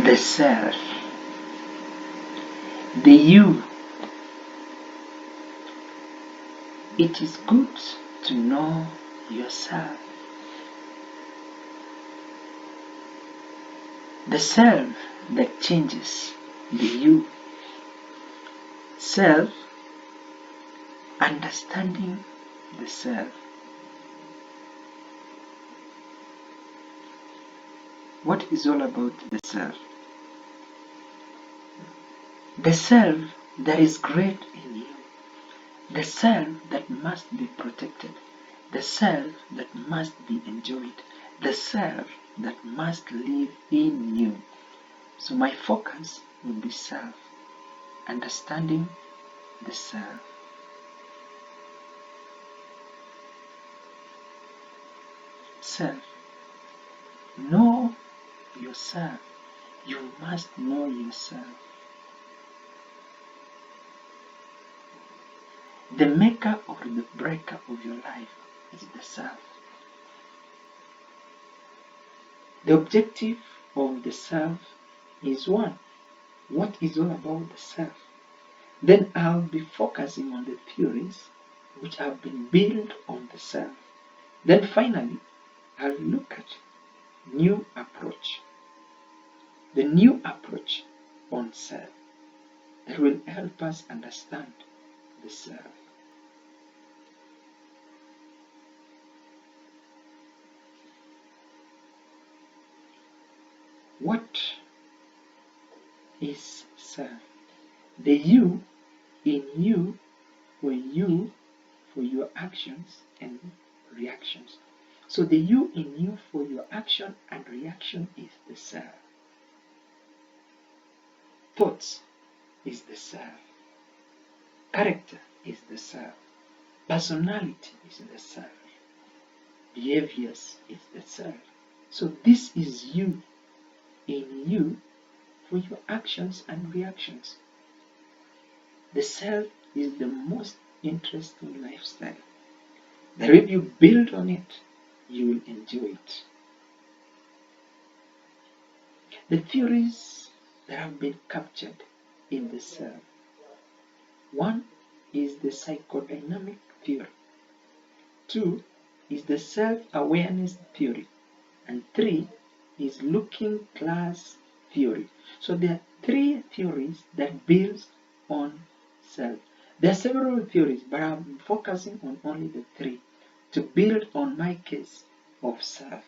the self, the you. It is good to know yourself. The self that changes the you. Self, understanding the self. What is all about the self? The self that is great in you. The self that must be protected. The self that must be enjoyed. The self that must live in you. So my focus will be self. Understanding the self. Self. Know yourself. You must know yourself. The maker or the breaker of your life is the self. The objective of the self is one. What is all about the self? Then I'll be focusing on the theories which have been built on the self. Then finally, I'll look at new approach. The new approach on self that will help us understand the self. What is self? The you in you for your actions and reactions. So the you in you for your action and reaction is the self. Thoughts is the self. Character is the self. Personality is the self. Behaviors is the self. So this is you in you for your actions and reactions. The self is the most interesting lifestyle. That if you build on it, you will enjoy it. The theories that have been captured in the self. One is the psychodynamic theory. Two is the self-awareness theory. And three is looking glass theory. So there are three theories that build on self. There are several theories, but I'm focusing on only the three to build on my case of self.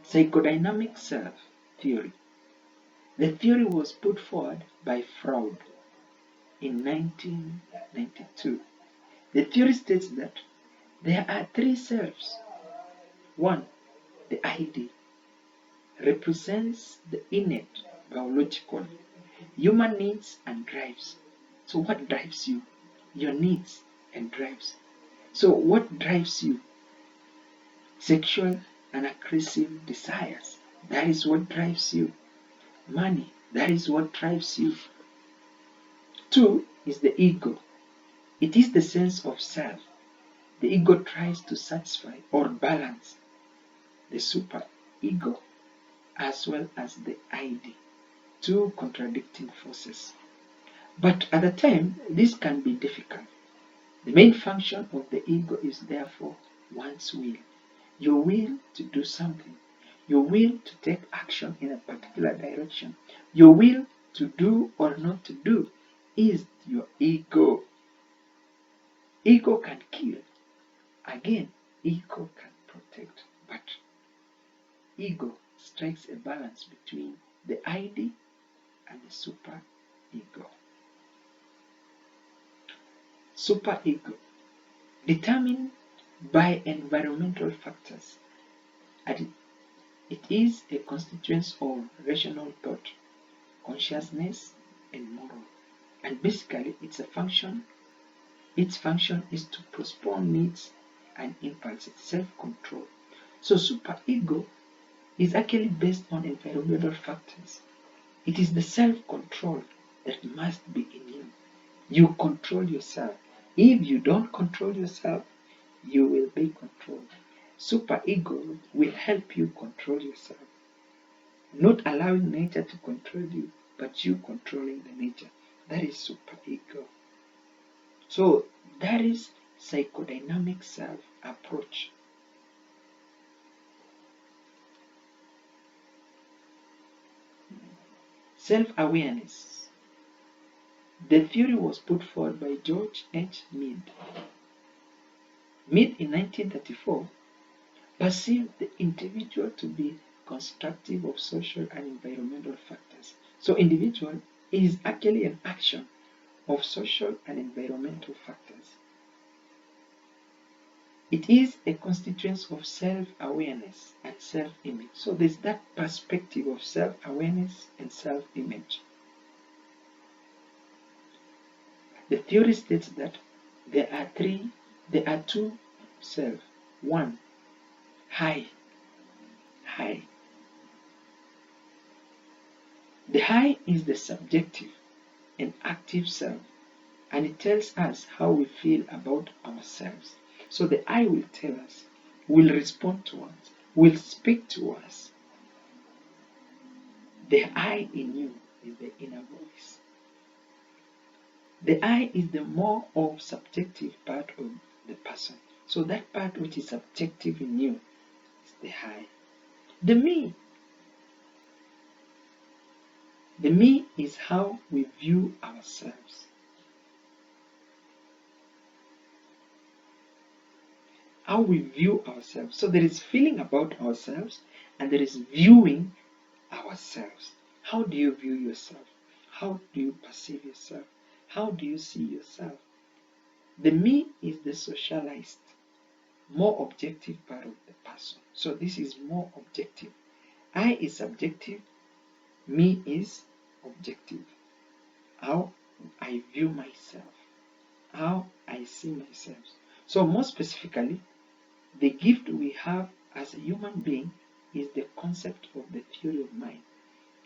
Psychodynamic self theory. The theory was put forward by Freud in 1992. The theory states that there are three selves. One, the ID, represents the innate biological human needs and drives. So what drives you? Your needs and drives. So what drives you? Sexual and aggressive desires. That is what drives you. Money. That is what drives you. Two is the ego. It is the sense of self. The ego tries to satisfy or balance the super ego as well as the ID. Two contradicting forces. But at the time, this can be difficult. The main function of the ego is therefore one's will. Your will to do something. Your will to take action in a particular direction. Your will to do or not to do is your ego. Ego can kill. Again, ego can protect. But ego strikes a balance between the ID and the super ego. Super ego, determined by environmental factors. And it is a constituent of rational thought, consciousness, and moral. And basically, its function is to postpone needs and impulses, self-control. So superego is actually based on environmental factors. It is the self-control that must be in you. You control yourself. If you don't control yourself, you will be controlled. Superego will help you control yourself, not allowing nature to control you, but you controlling the nature. That is superego. So that is psychodynamic self approach. Self-awareness. The theory was put forward by George H. Mead. Mead in 1934 perceived the individual to be constructive of social and environmental factors. So individual is actually an action of social and environmental factors. It is a constituent of self-awareness and self-image. So there's that perspective of self-awareness and self-image. The theory states that there are two self. One, high. The high is the subjective and active self, and it tells us how we feel about ourselves. So the I will tell us, will respond to us, will speak to us. The I in you is the inner voice. The I is the more of subjective part of the person. So that part which is subjective in you is the I. The me. The me is how we view ourselves. How we view ourselves. So there is feeling about ourselves and there is viewing ourselves. How do you view yourself? How do you perceive yourself? How do you see yourself? The me is the socialized, more objective part of the person. So this is more objective. I is subjective, me is objective. How I view myself, how I see myself. So more specifically, the gift we have as a human being is the concept of the theory of mind,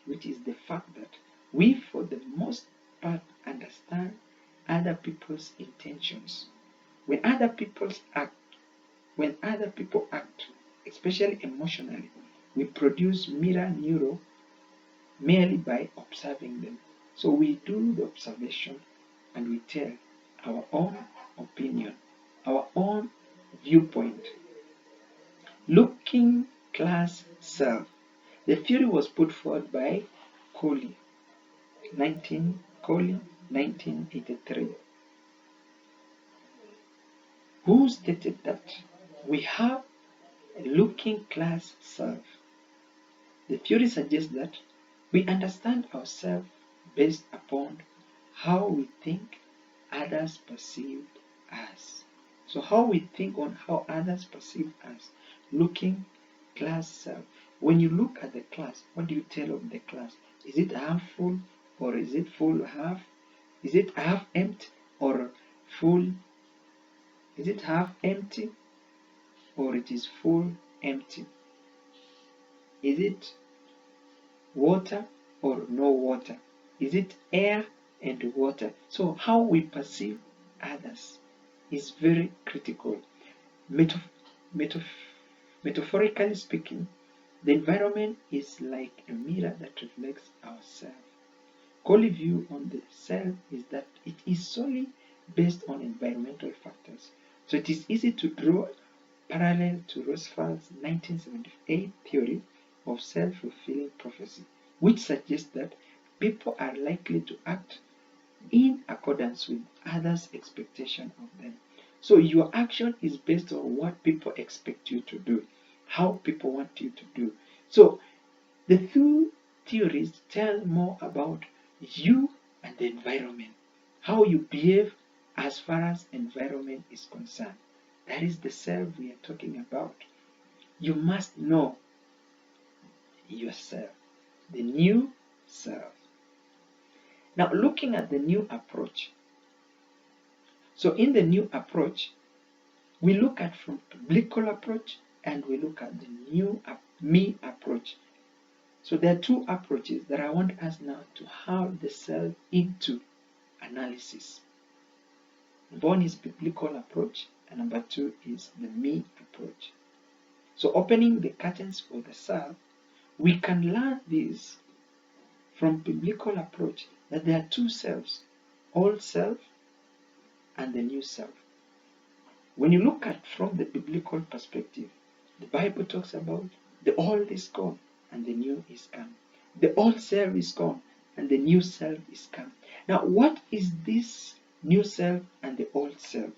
which is the fact that we, for the most part, understand other people's intentions. When other people act, especially emotionally, we produce mirror neural merely by observing them. So we do the observation and we tell our own opinion, our own viewpoint. Looking class self. The theory was put forward by Coley, 1983, who stated that we have a looking class self. The theory suggests that we understand ourselves based upon how we think others perceive us. So how we think on how others perceive us. Looking class self. When you look at the class, what do you tell of the class? Is it half full or is it full half? Is it half empty or full? Is it half empty or it is full empty? Is it water or no water? Is it air and water? So how we perceive others is very critical. Metaphorically speaking, the environment is like a mirror that reflects ourselves. Coley's view on the self is that it is solely based on environmental factors. So it is easy to draw parallel to Roosevelt's 1978 theory of self-fulfilling prophecy, which suggests that people are likely to act in accordance with others' expectation of them. So your action is based on what people expect you to do, how people want you to do. So the two theories tell more about you and the environment, how you behave as far as environment is concerned. That is the self we are talking about. You must know yourself, the new self. Now, looking at the new approach. So, in the new approach, we look at from biblical approach and we look at the new me approach. So, there are two approaches that I want us now to have the self into analysis. One is biblical approach, and number two is the me approach. So opening the curtains for the self, we can learn this from biblical approach that there are two selves, old self and the new self. When you look at from the biblical perspective, the Bible talks about the old is gone and the new is come. The old self is gone and the new self is come. Now, what is this new self and the old self?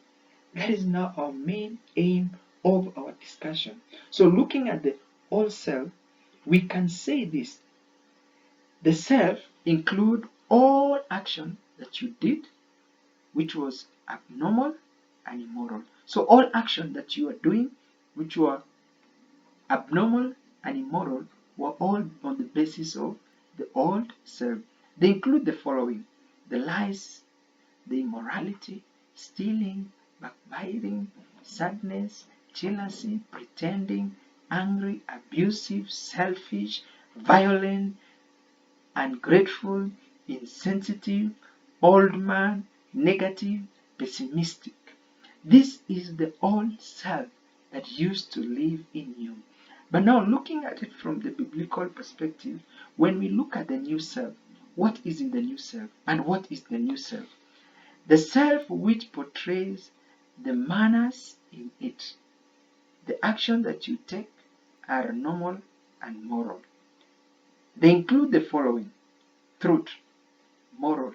That is now our main aim of our discussion. So, looking at the old self, we can say this. The self include all action that you did which was abnormal and immoral. So all action that you are doing which were abnormal and immoral were all on the basis of the old self. They include the following: the lies, the immorality, stealing, backbiting, sadness, jealousy, pretending, angry, abusive, selfish, violent, ungrateful, insensitive, old man, negative, pessimistic. This is the old self that used to live in you. But now, looking at it from the biblical perspective, when we look at the new self, what is in the new self and what is the new self? The self which portrays the manners in it. The action that you take are normal and moral. They include the following: truth, moral,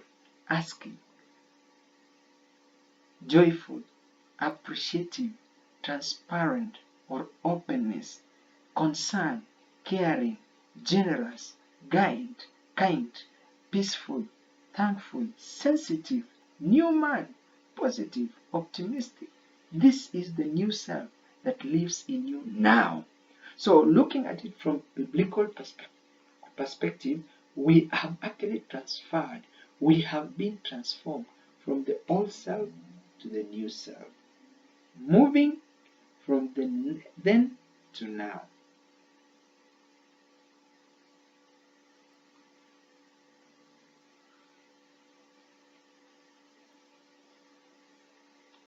asking, joyful, appreciative, transparent or openness, concern, caring, generous, kind, peaceful, thankful, sensitive, new man, positive, optimistic. This is the new self that lives in you now. So looking at it from biblical perspective, we have actually transferred, we have been transformed from the old self to the new self, moving from the then to now.